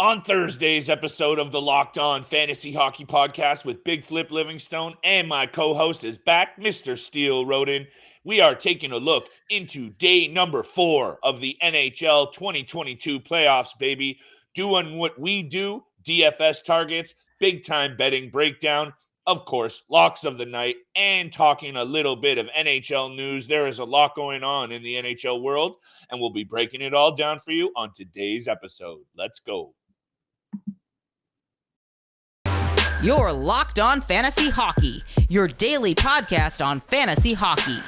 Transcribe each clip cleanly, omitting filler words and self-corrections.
On Thursday's episode of the Locked On Fantasy Hockey Podcast with Big Flip Livingstone and my co-host is back, Mr. Steele Roden. We are taking a look into day number 4 of the NHL 2022 playoffs, baby. Doing what we do, DFS targets, big-time betting breakdown, of course, locks of the night, and talking a little bit of NHL news. There is a lot going on in the NHL world, and we'll be breaking it all down for you on today's episode. Let's go. You're Locked On Fantasy Hockey, your daily podcast on fantasy hockey.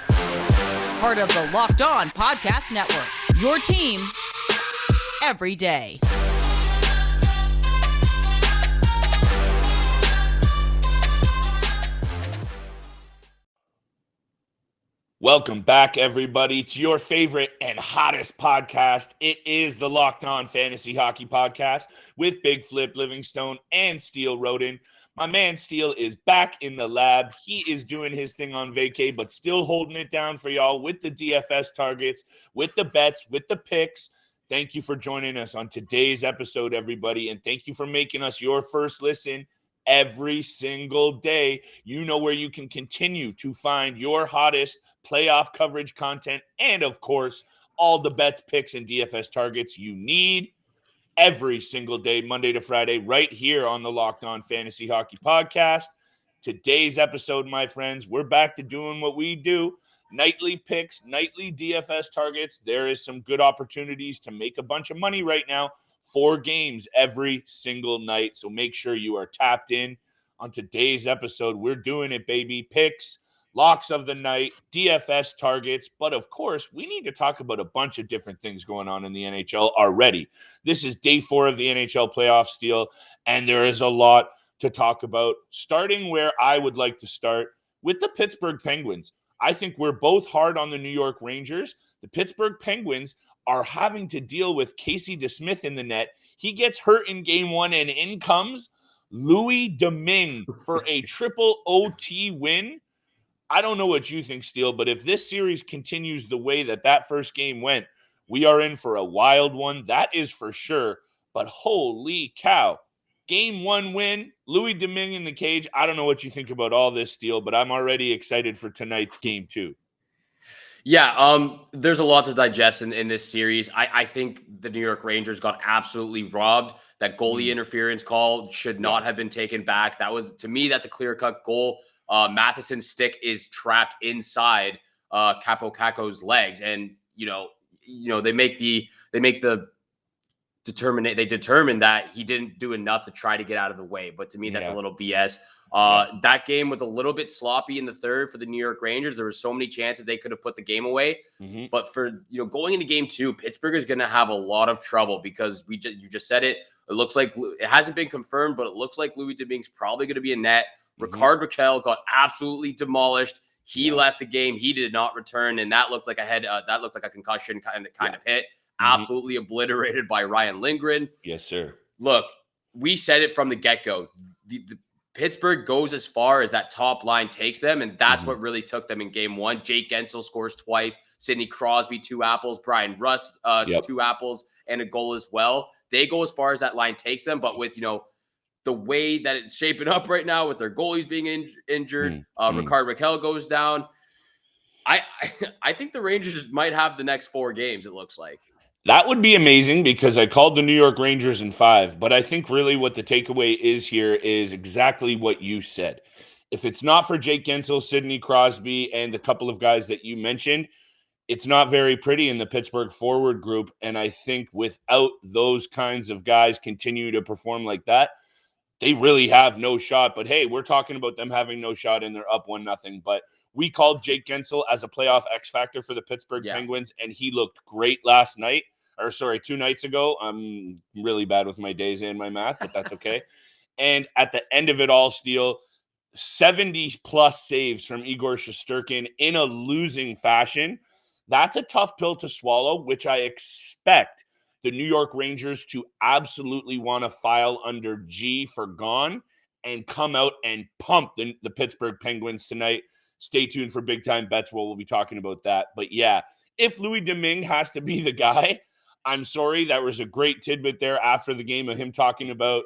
Part of the Locked On Podcast Network, your team every day. Welcome back, everybody, to your favorite and hottest podcast. It is the Locked On Fantasy Hockey Podcast with Big Flip Livingstone and Steele Roden. My man Steele is back in the lab. He is doing his thing on vacay, but still holding it down for y'all with the DFS targets, with the bets, with the picks. Thank you for joining us on today's episode, everybody, and thank you for making us your first listen every single day. You know where you can continue to find your hottest playoff coverage content and, of course, all the bets, picks, and DFS targets you need every single day, Monday to Friday, right here on the Locked On Fantasy Hockey Podcast. Today's episode, my friends, we're back to doing what we do. Nightly picks, nightly DFS targets. There is some good opportunities to make a bunch of money right now. 4 games every single night. So make sure you are tapped in on today's episode. We're doing it, baby. Picks, locks of the night, DFS targets. But of course, we need to talk about a bunch of different things going on in the NHL already. This is day 4 of the NHL playoff Steele, and there is a lot to talk about, starting where I would like to start with the Pittsburgh Penguins. I think we're both hard on the New York Rangers. The Pittsburgh Penguins are having to deal with Casey DeSmith in the net. He gets hurt in game 1, and in comes Louis Domingue for a triple OT win. I don't know what you think, Steele, but if this series continues the way that first game went, we are in for a wild one. That is for sure. But holy cow. Game 1 win, Louis Domingue in the cage. I don't know what you think about all this, Steele, but I'm already excited for tonight's game 2. Yeah, there's a lot to digest in this series. I think the New York Rangers got absolutely robbed. That goalie interference call should not have been taken back. That was, to me, that's a clear-cut goal. Matheson's stick is trapped inside Capo Caco's legs, and they determine that he didn't do enough to try to get out of the way. But to me, that's a little BS. That game was a little bit sloppy in the third for the New York Rangers. There were so many chances they could have put the game away. But for going into game 2, Pittsburgh is going to have a lot of trouble because you just said it. It looks like it hasn't been confirmed, but it looks like Louis Domingue's probably going to be in net. Ricard Raquel got absolutely demolished. He left the game. He did not return, and that looked like a concussion kind of hit. Absolutely obliterated by Ryan Lindgren. Yes, sir. Look, we said it from the get-go. The Pittsburgh goes as far as that top line takes them, and that's what really took them in game 1. Jake Guentzel scores twice. Sidney Crosby, 2 apples. Brian Rust, 2 apples and a goal as well. They go as far as that line takes them, but with, the way that it's shaping up right now with their goalies being injured, Ricard Raquel goes down. I think the Rangers might have the next 4 games, it looks like. That would be amazing because I called the New York Rangers in 5, but I think really what the takeaway is here is exactly what you said. If it's not for Jake Guentzel, Sidney Crosby, and a couple of guys that you mentioned, it's not very pretty in the Pittsburgh forward group, and I think without those kinds of guys continue to perform like that, they really have no shot. But hey, we're talking about them having no shot and they're up 1-0. But we called Jake Guentzel as a playoff X factor for the Pittsburgh Penguins, and he looked great last night. 2 nights ago. I'm really bad with my days and my math, but that's okay. And at the end of it all, Steele, 70-plus saves from Igor Shesterkin in a losing fashion. That's a tough pill to swallow, which I expect the New York Rangers to absolutely want to file under G for gone and come out and pump the Pittsburgh Penguins tonight. Stay tuned for big time bets where we'll be talking about that. But yeah, if Louis Domingue has to be the guy, I'm sorry. That was a great tidbit there after the game of him talking about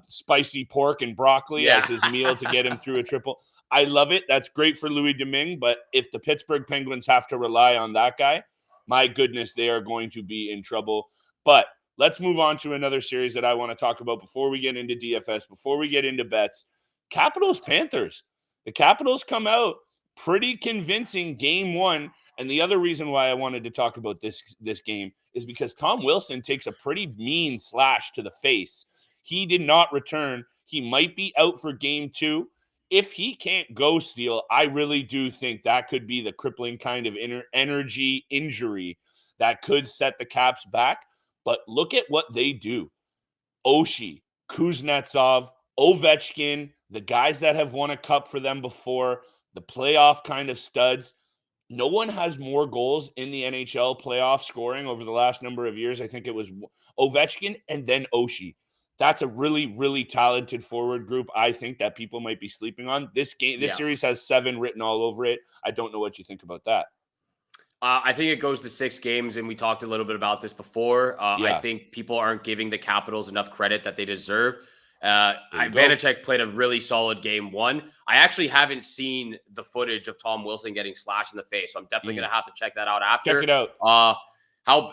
spicy pork and broccoli as his meal to get him through a triple. I love it. That's great for Louis Domingue. But if the Pittsburgh Penguins have to rely on that guy, my goodness, they are going to be in trouble. But let's move on to another series that I want to talk about before we get into DFS, before we get into bets. Capitals Panthers. The Capitals come out pretty convincing game one. And the other reason why I wanted to talk about this game is because Tom Wilson takes a pretty mean slash to the face. He did not return. He might be out for game two. If he can't go, Steele, I really do think that could be the crippling kind of energy injury that could set the Caps back. But look at what they do. Oshie, Kuznetsov, Ovechkin, the guys that have won a cup for them before, the playoff kind of studs. No one has more goals in the NHL playoff scoring over the last number of years. I think it was Ovechkin and then Oshie. That's a really, really talented forward group, I think, that people might be sleeping on. This series has 7 written all over it. I don't know what you think about that. I think it goes to 6 games, and we talked a little bit about this before. I think people aren't giving the Capitals enough credit that they deserve. Vanacek played a really solid game one. I actually haven't seen the footage of Tom Wilson getting slashed in the face, so I'm definitely going to have to check that out after. Check it out. How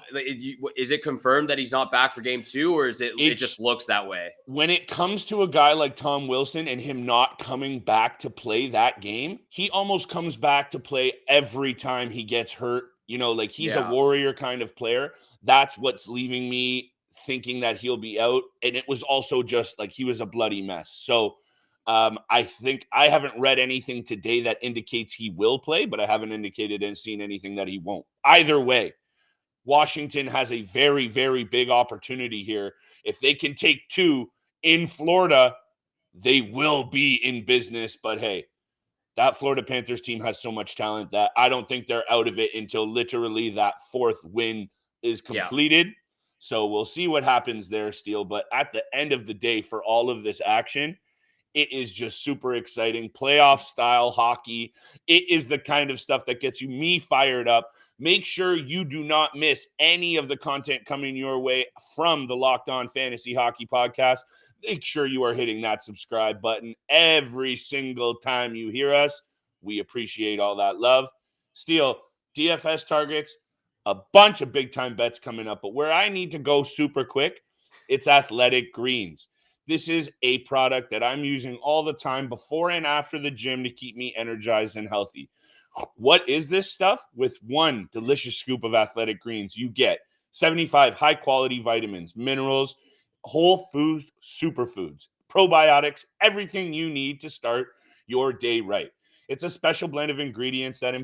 is it confirmed that he's not back for game 2, or is it just looks that way? When it comes to a guy like Tom Wilson and him not coming back to play that game, he almost comes back to play every time he gets hurt. You know, like he's a warrior kind of player. That's what's leaving me thinking that he'll be out. And it was also just like he was a bloody mess. So I think I haven't read anything today that indicates he will play, but I haven't indicated and seen anything that he won't. Either way, Washington has a very, very big opportunity here. If they can take 2 in Florida, they will be in business. But hey, that Florida Panthers team has so much talent that I don't think they're out of it until literally that 4th win is completed. So we'll see what happens there, Steele. But at the end of the day, for all of this action, it is just super exciting. Playoff style hockey. It is the kind of stuff that gets me fired up. Make sure you do not miss any of the content coming your way from the Locked On Fantasy Hockey Podcast. Make sure you are hitting that subscribe button every single time you hear us. We appreciate all that love. Steele, DFS targets, a bunch of big-time bets coming up. But where I need to go super quick, it's Athletic Greens. This is a product that I'm using all the time before and after the gym to keep me energized and healthy. What is this stuff? With one delicious scoop of Athletic Greens, you get 75 high-quality vitamins, minerals, whole foods, superfoods, probiotics, everything you need to start your day right. It's a special blend of ingredients that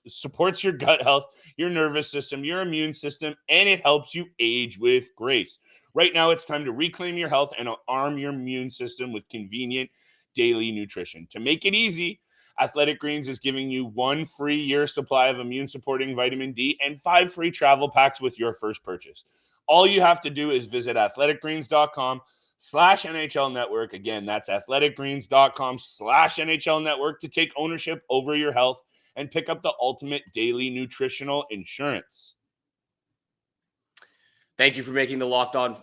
supports your gut health, your nervous system, your immune system, and it helps you age with grace. Right now, it's time to reclaim your health and arm your immune system with convenient daily nutrition. To make it easy, Athletic Greens is giving you 1 free year supply of immune-supporting vitamin D and 5 free travel packs with your first purchase. All you have to do is visit athleticgreens.com/NHL Network. Again, that's athleticgreens.com/NHL Network to take ownership over your health and pick up the ultimate daily nutritional insurance. Thank you for making the Locked On.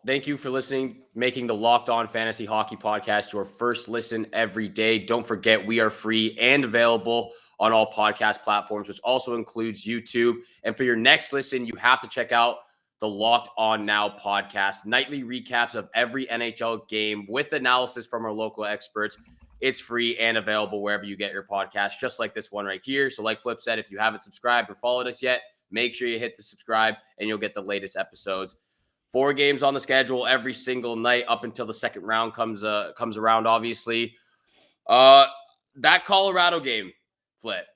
Thank you for listening, making the Locked On Fantasy Hockey Podcast your first listen every day. Don't forget, we are free and available on all podcast platforms, which also includes YouTube. And for your next listen, you have to check out the Locked On Now podcast, nightly recaps of every NHL game with analysis from our local experts. It's free and available wherever you get your podcast, just like this one right here. So like Flip said, if you haven't subscribed or followed us yet, make sure you hit the subscribe and you'll get the latest episodes. 4 games on the schedule every single night up until the second round comes around, obviously. That Colorado game, Flip.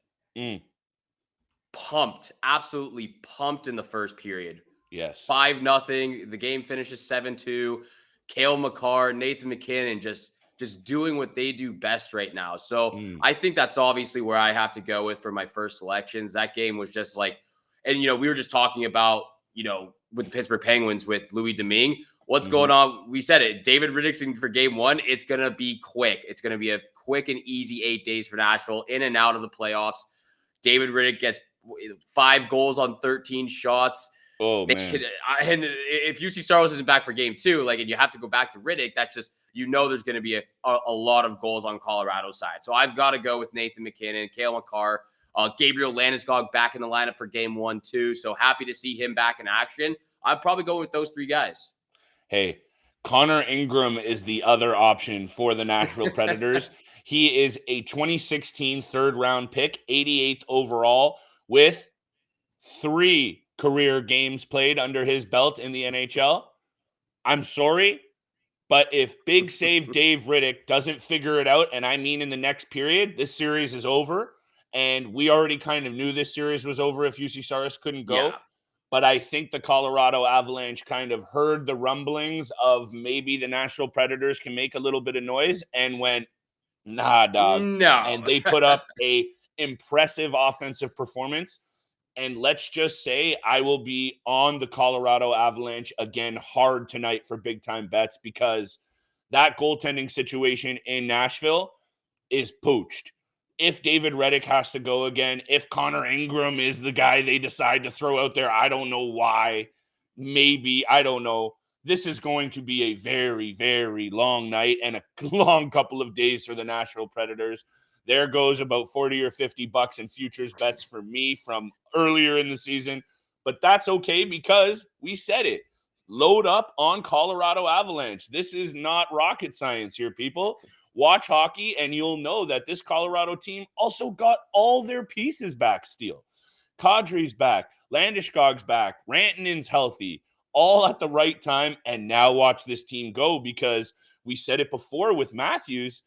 Pumped. Absolutely pumped in the first period. Yes. 5-0. The game finishes 7-2. Cale Makar, Nathan McKinnon just doing what they do best right now. So I think that's obviously where I have to go with for my first selections. That game was just like, and, we were just talking about, with the Pittsburgh Penguins with Louis Domingue, what's going on. We said it. David Riddick's for game 1. It's going to be quick. It's going to be a quick and easy 8 days for Nashville, in and out of the playoffs. David Riddick gets 5 goals on 13 shots. Oh, They man. could, and if UC Saros isn't back for game 2, like, and you have to go back to Riddick, that's just, there's going to be a lot of goals on Colorado's side. So I've got to go with Nathan McKinnon, Cale Makar, Gabriel Landeskog back in the lineup for game 1 too. So happy to see him back in action. I'd probably go with those 3 guys. Hey, Connor Ingram is the other option for the Nashville Predators. He is a 2016 third-round pick, 88th overall, with 3 career games played under his belt in the NHL. I'm sorry, but if Big Save Dave Riddick doesn't figure it out, and I mean in the next period, this series is over. And we already kind of knew this series was over if UC Saros couldn't go. Yeah. But I think the Colorado Avalanche kind of heard the rumblings of maybe the Nashville Predators can make a little bit of noise and went, nah, dog. No. And they put up a impressive offensive performance. And let's just say I will be on the Colorado Avalanche again hard tonight for big time bets because that goaltending situation in Nashville is poached. If David Riddick has to go again, if Connor Ingram is the guy they decide to throw out there, I don't know why. Maybe, I don't know. This is going to be a very, very long night and a long couple of days for the Nashville Predators. There goes about 40 or 50 bucks in futures bets for me from earlier in the season. But that's okay because we said it. Load up on Colorado Avalanche. This is not rocket science here, people. Watch hockey, and you'll know that this Colorado team also got all their pieces back, Steele. Kadri's back. Landeskog's back. Rantanen's healthy. All at the right time, and now watch this team go because we said it before with Matthews.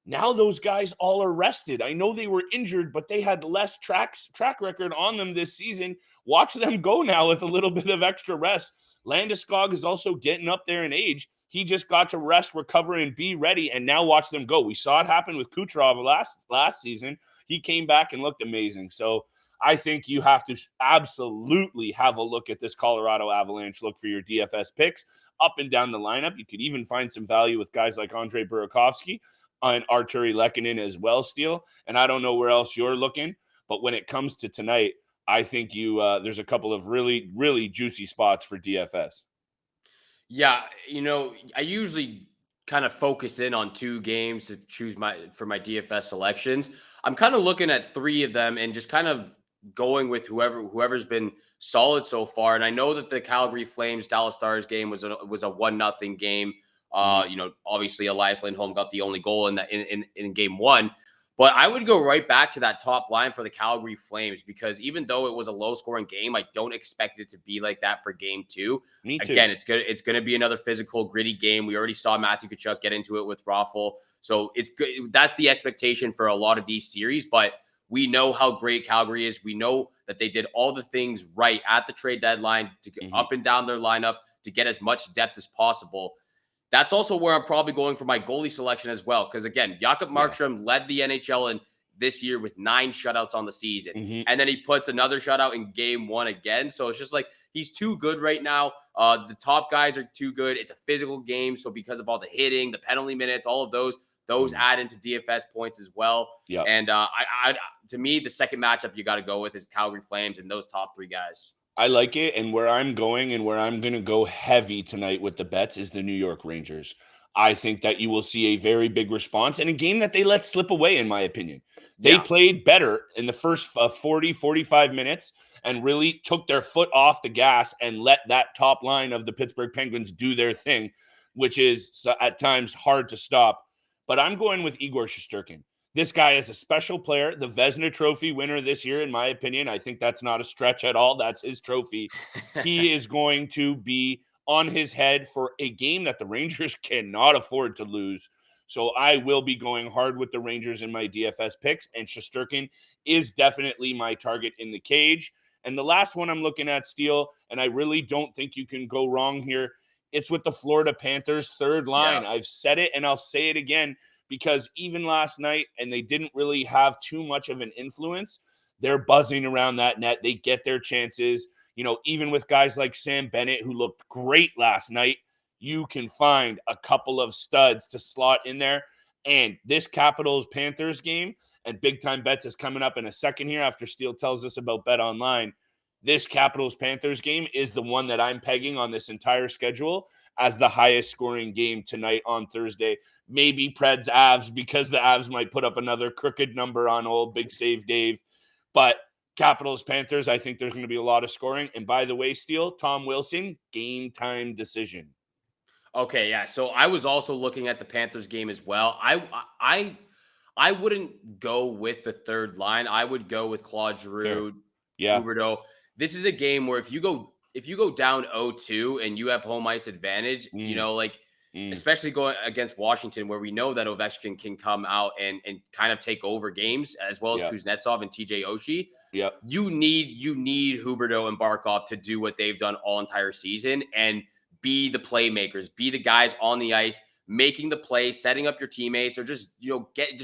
Now those guys all are rested. I know they were injured, but they had less track record on them this season. Watch them go now with a little bit of extra rest. Landeskog is also getting up there in age. He just got to rest, recover, and be ready, and now watch them go. We saw it happen with Kucherov last season. He came back and looked amazing. So I think you have to absolutely have a look at this Colorado Avalanche. Look for your DFS picks up and down the lineup. You could even find some value with guys like Andre Burakovsky and Arturi Lehkonen as well, Steele. And I don't know where else you're looking, but when it comes to tonight, I think there's a couple of really, really juicy spots for DFS. Yeah, I usually kind of focus in on 2 games to choose for my DFS selections. I'm kind of looking at 3 of them and just kind of going with whoever's been solid so far. And I know that the Calgary Flames Dallas Stars game was a 1-0 game. Obviously Elias Lindholm got the only goal in game 1. But I would go right back to that top line for the Calgary Flames because even though it was a low-scoring game, I don't expect it to be like that for game 2. Me too. Again, it's going to be another physical, gritty game. We already saw Matthew Tkachuk get into it with Raffle. So it's good. That's the expectation for a lot of these series. But we know how great Calgary is. We know that they did all the things right at the trade deadline to get up and down their lineup to get as much depth as possible. That's also where I'm probably going for my goalie selection as well. Because again, Jakob Markstrom led the NHL in this year with 9 shutouts on the season. And then he puts another shutout in game 1 again. So it's just like, he's too good right now. The top guys are too good. It's a physical game. So because of all the hitting, the penalty minutes, all of those add into DFS points as well. Yep. And to me, the second matchup you got to go with is Calgary Flames and those top 3 guys. I like it, and where I'm going and where I'm going to go heavy tonight with the bets is the New York Rangers. I think that you will see a very big response in a game that they let slip away, in my opinion. They played better in the first 40, 45 minutes and really took their foot off the gas and let that top line of the Pittsburgh Penguins do their thing, which is at times hard to stop. But I'm going with Igor Shesterkin. This guy is a special player, the Vezina Trophy winner this year, in my opinion. I think that's not a stretch at all. That's his trophy. He is going to be on his head for a game that the Rangers cannot afford to lose. So I will be going hard with the Rangers in my DFS picks, and Shesterkin is definitely my target in the cage. And the last one I'm looking at, Steele, and I really don't think you can go wrong here, it's with the Florida Panthers third line. I've said it, and I'll say it again. Because even last night, and they didn't really have too much of an influence, they're buzzing around that net. They get their chances. Even with guys like Sam Bennett, who looked great last night, you can find a couple of studs to slot in there. And this Capitals-Panthers game, and Big Time Bets is coming up in a second here after Steele tells us about BetOnline. This Capitals-Panthers game is the one that I'm pegging on this entire schedule as the highest scoring game tonight on Thursday. Maybe Preds Avs, because the Avs might put up another crooked number on old Big Save Dave. But Capitals-Panthers, I think there's going to be a lot of scoring. And by the way, Steele, Tom Wilson, game time decision. Okay, yeah. So I was also looking at the Panthers game as well. I wouldn't go with the third line. I would go with Claude Giroux, yeah. Huberdeau. This is a game where if you go down 0-2 and you have home ice advantage, especially going against Washington, where we know that Ovechkin can come out and kind of take over games, as well as Kuznetsov and TJ Oshie. Yeah. You need Huberdeau and Barkov to do what they've done all entire season and be the playmakers, be the guys on the ice, making the play, setting up your teammates, or just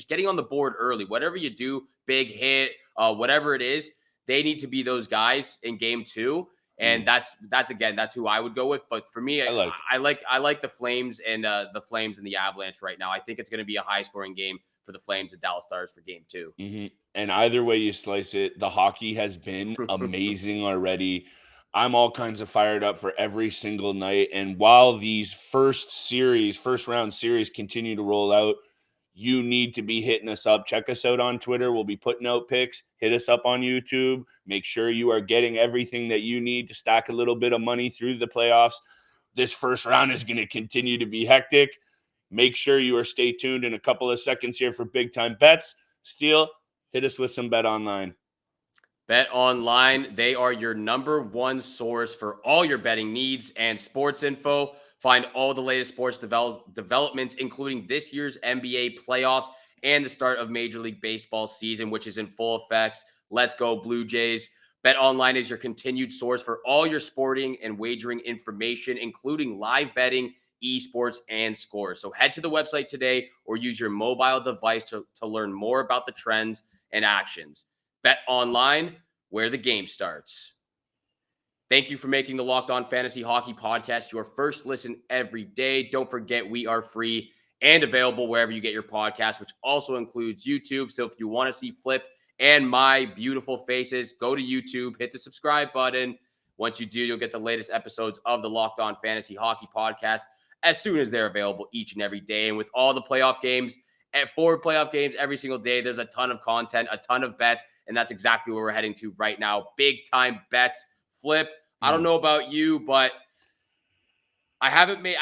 getting on the board early. Whatever you do, big hit, whatever it is, they need to be those guys in game 2. And that's who I would go with. But for me, I like the Flames and the Avalanche right now. I think it's going to be a high scoring game for the Flames and Dallas Stars for game 2. Mm-hmm. And either way you slice it, the hockey has been amazing already. I'm all kinds of fired up for every single night. And while these first round series continue to roll out, you need to be hitting us up. Check us out on Twitter. We'll be putting out picks. Hit us up on YouTube. Make sure you are getting everything that you need to stack a little bit of money through the playoffs. This first round is going to continue to be hectic. Make sure you are stay tuned in a couple of seconds here for big time bets. Steele, hit us with some BetOnline. BetOnline, they are your number one source for all your betting needs and sports info. Find all the latest sports developments, including this year's NBA playoffs and the start of Major League Baseball season, which is in full effect. Let's go, Blue Jays. BetOnline is your continued source for all your sporting and wagering information, including live betting, esports, and scores. So head to the website today or use your mobile device to learn more about the trends and actions. BetOnline, where the game starts. Thank you for making the Locked On Fantasy Hockey Podcast your first listen every day. Don't forget, we are free and available wherever you get your podcast, which also includes YouTube. So if you want to see Flip and my beautiful faces, go to YouTube, hit the subscribe button. Once you do, you'll get the latest episodes of the Locked On Fantasy Hockey Podcast as soon as they're available each and every day. And with all the playoff games, and 4 playoff games every single day, there's a ton of content, a ton of bets, and that's exactly where we're heading to right now. Big time bets. Flip, I don't know about you, but I haven't made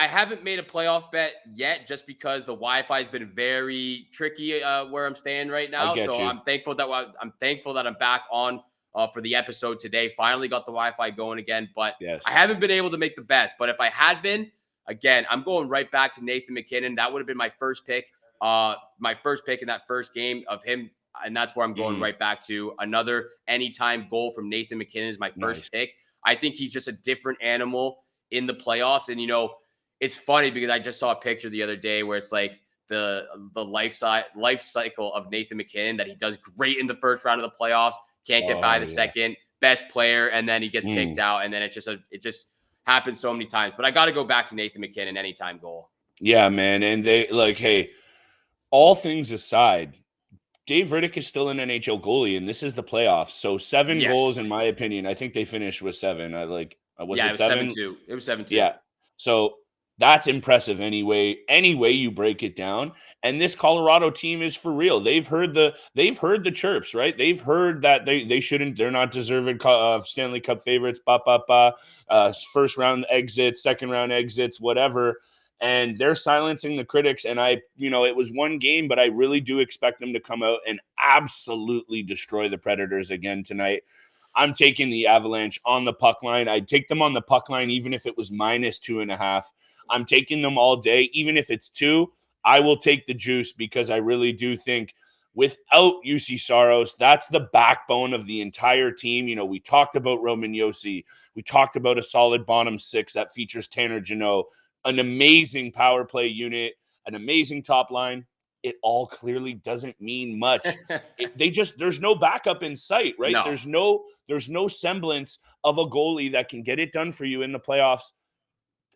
a playoff bet yet, just because the Wi-Fi has been very tricky where I'm staying right now. I'm thankful that I'm back on for the episode today. Finally got the Wi-Fi going again, but I haven't been able to make the bets. But if I had been, again, I'm going right back to Nathan MacKinnon. That would have been my first pick. My first pick in that first game of him, and that's where I'm going right back to. Another anytime goal from Nathan MacKinnon is my first pick. I think he's just a different animal in the playoffs. And, it's funny because I just saw a picture the other day where it's like the life cycle of Nathan MacKinnon, that he does great in the first round of the playoffs, can't get by the second, best player, and then he gets kicked out. And then it just happens so many times. But I got to go back to Nathan MacKinnon anytime goal. Yeah, man. And they hey, all things aside, Dave Riddick is still an NHL goalie, and this is the playoffs. So 7 goals, in my opinion. I think they finished with 7. It was 7-2. It was 7-2. Yeah. So that's impressive anyway. Any way you break it down. And this Colorado team is for real. They've heard the chirps, right? They've heard that they shouldn't. They're not deserving Stanley Cup favorites. First round exits, second round exits, whatever. And they're silencing the critics. And it was one game, but I really do expect them to come out and absolutely destroy the Predators again tonight. I'm taking the Avalanche on the puck line. I'd take them on the puck line even if it was -2.5. I'm taking them all day. Even if it's 2, I will take the juice, because I really do think without UC Saros, that's the backbone of the entire team. We talked about Roman Josi. We talked about a solid bottom 6 that features Tanner Jeannot, an amazing power play unit, an amazing top line. It all clearly doesn't mean much. There's no backup in sight, right? No. There's no semblance of a goalie that can get it done for you in the playoffs.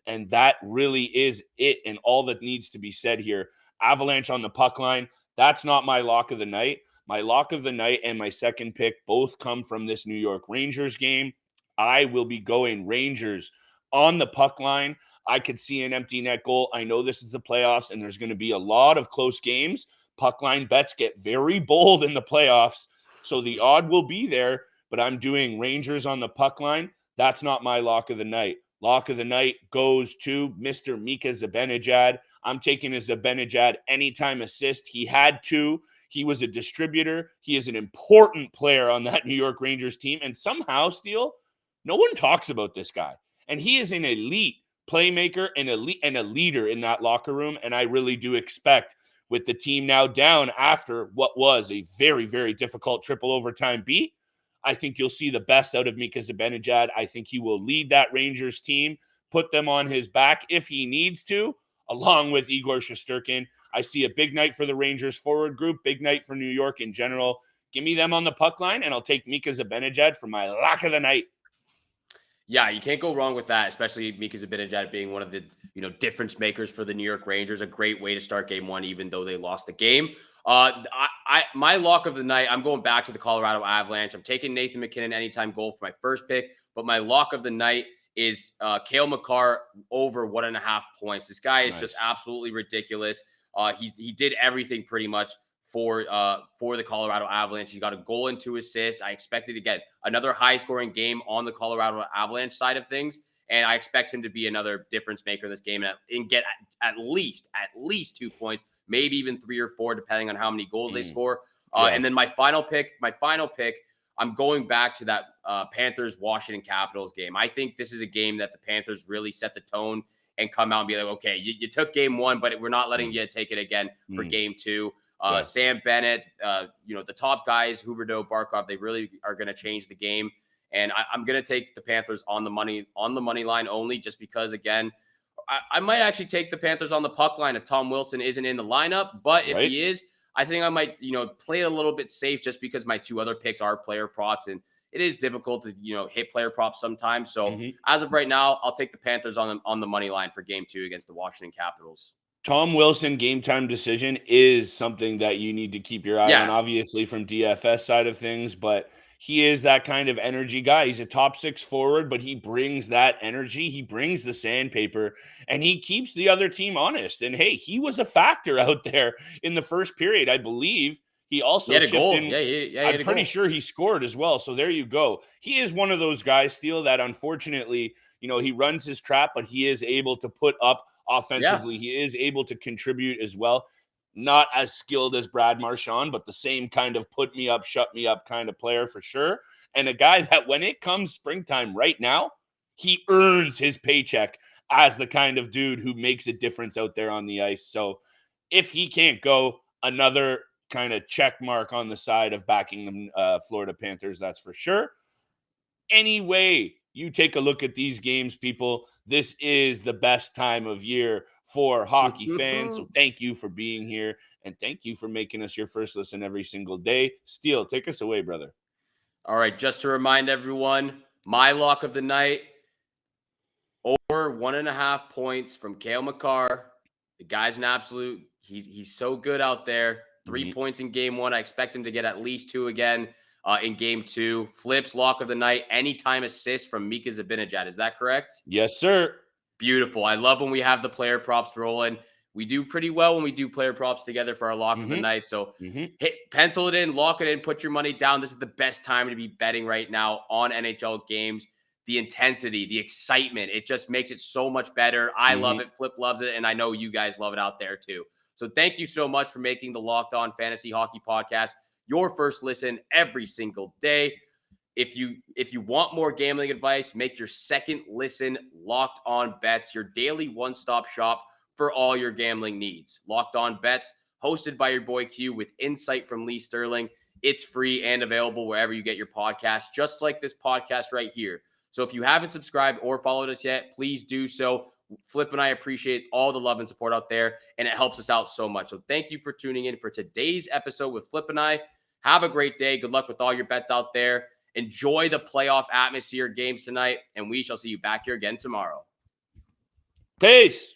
And that really is it, and all that needs to be said here. Avalanche on the puck line. That's not my lock of the night. My lock of the night and my second pick both come from this New York Rangers game. I will be going Rangers on the puck line. I could see an empty net goal. I know this is the playoffs and there's going to be a lot of close games. Puck line bets get very bold in the playoffs, so the odd will be there, but I'm doing Rangers on the puck line. That's not my lock of the night. Lock of the night goes to Mr. Mika Zibanejad. I'm taking a Zibanejad anytime assist. He had 2. He was a distributor. He is an important player on that New York Rangers team. And somehow, Steele, no one talks about this guy. And he is an elite playmaker and a leader in that locker room. And I really do expect, with the team now down after what was a very, very difficult triple overtime beat, I think you'll see the best out of Mika Zibanejad. I think he will lead that Rangers team, put them on his back if he needs to, along with Igor Shesterkin. I see a big night for the Rangers forward group, big night for New York in general. Give me them on the puck line, and I'll take Mika Zibanejad for my lock of the night. Yeah, you can't go wrong with that, especially Mika Zibanejad being one of the difference makers for the New York Rangers. A great way to start game one, even though they lost the game. My lock of the night, I'm going back to the Colorado Avalanche. I'm taking Nathan MacKinnon anytime goal for my first pick, but my lock of the night is Cale Makar over 1.5 points. This guy is just absolutely ridiculous. He did everything pretty much for the Colorado Avalanche. He got a goal and 2 assists. I expected to get another high-scoring game on the Colorado Avalanche side of things, and I expect him to be another difference maker in this game and get at least 2 points, maybe even 3 or 4, depending on how many goals they score. And then my final pick, I'm going back to that Panthers-Washington Capitals game. I think this is a game that the Panthers really set the tone and come out and be like, okay, you took game 1, but we're not letting you take it again for game 2. Sam Bennett, the top guys, Huberdeau, Barkov, they really are going to change the game. And I'm going to take the Panthers on the money line only, just because, again, I might actually take the Panthers on the puck line if Tom Wilson isn't in the lineup. But if he is, I think I might, play a little bit safe, just because my 2 other picks are player props, and it is difficult to, hit player props sometimes. So as of right now, I'll take the Panthers on the money line for game 2 against the Washington Capitals. Tom Wilson game time decision is something that you need to keep your eye on, obviously, from DFS side of things, but he is that kind of energy guy. He's a top 6 forward, but he brings that energy. He brings the sandpaper, and he keeps the other team honest. And hey, he was a factor out there in the first period. I believe he also had a goal. I'm pretty sure he scored as well. So there you go. He is one of those guys, Steele, that unfortunately, he runs his trap, but he is able to put up offensively. Yeah. He is able to contribute as well. Not as skilled as Brad Marchand, but the same kind of put me up, shut me up kind of player for sure. And a guy that when it comes springtime right now, he earns his paycheck as the kind of dude who makes a difference out there on the ice. So if he can't go, another kind of check mark on the side of backing the Florida Panthers, that's for sure. Anyway, you take a look at these games, people. This is the best time of year for hockey fans. So thank you for being here, and thank you for making us your first listen every single day. Steele, take us away, brother. All right, just to remind everyone, my lock of the night, over 1.5 points from Cale Makar. The guy's an absolute, he's so good out there. 3 points in game 1. I expect him to get at least 2 again in game 2. Flip's lock of the night, anytime assist from Mika Zibanejad. Is that correct? Yes, sir. Beautiful. I love when we have the player props rolling. We do pretty well when we do player props together for our lock of the night. So pencil it in, lock it in, put your money down. This is the best time to be betting right now on NHL games. The intensity, the excitement, it just makes it so much better. I love it. Flip loves it. And I know you guys love it out there too. So thank you so much for making the Locked On Fantasy Hockey Podcast your first listen every single day. If you want more gambling advice, make your second listen Locked On Bets, your daily one-stop shop for all your gambling needs. Locked On Bets, hosted by your boy Q with insight from Lee Sterling. It's free and available wherever you get your podcast, just like this podcast right here. So if you haven't subscribed or followed us yet, please do so. Flip and I appreciate all the love and support out there, and it helps us out so much. So thank you for tuning in for today's episode with Flip and I. Have a great day. Good luck with all your bets out there. Enjoy the playoff atmosphere games tonight, and we shall see you back here again tomorrow. Peace.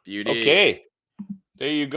Beauty. Okay. There you go.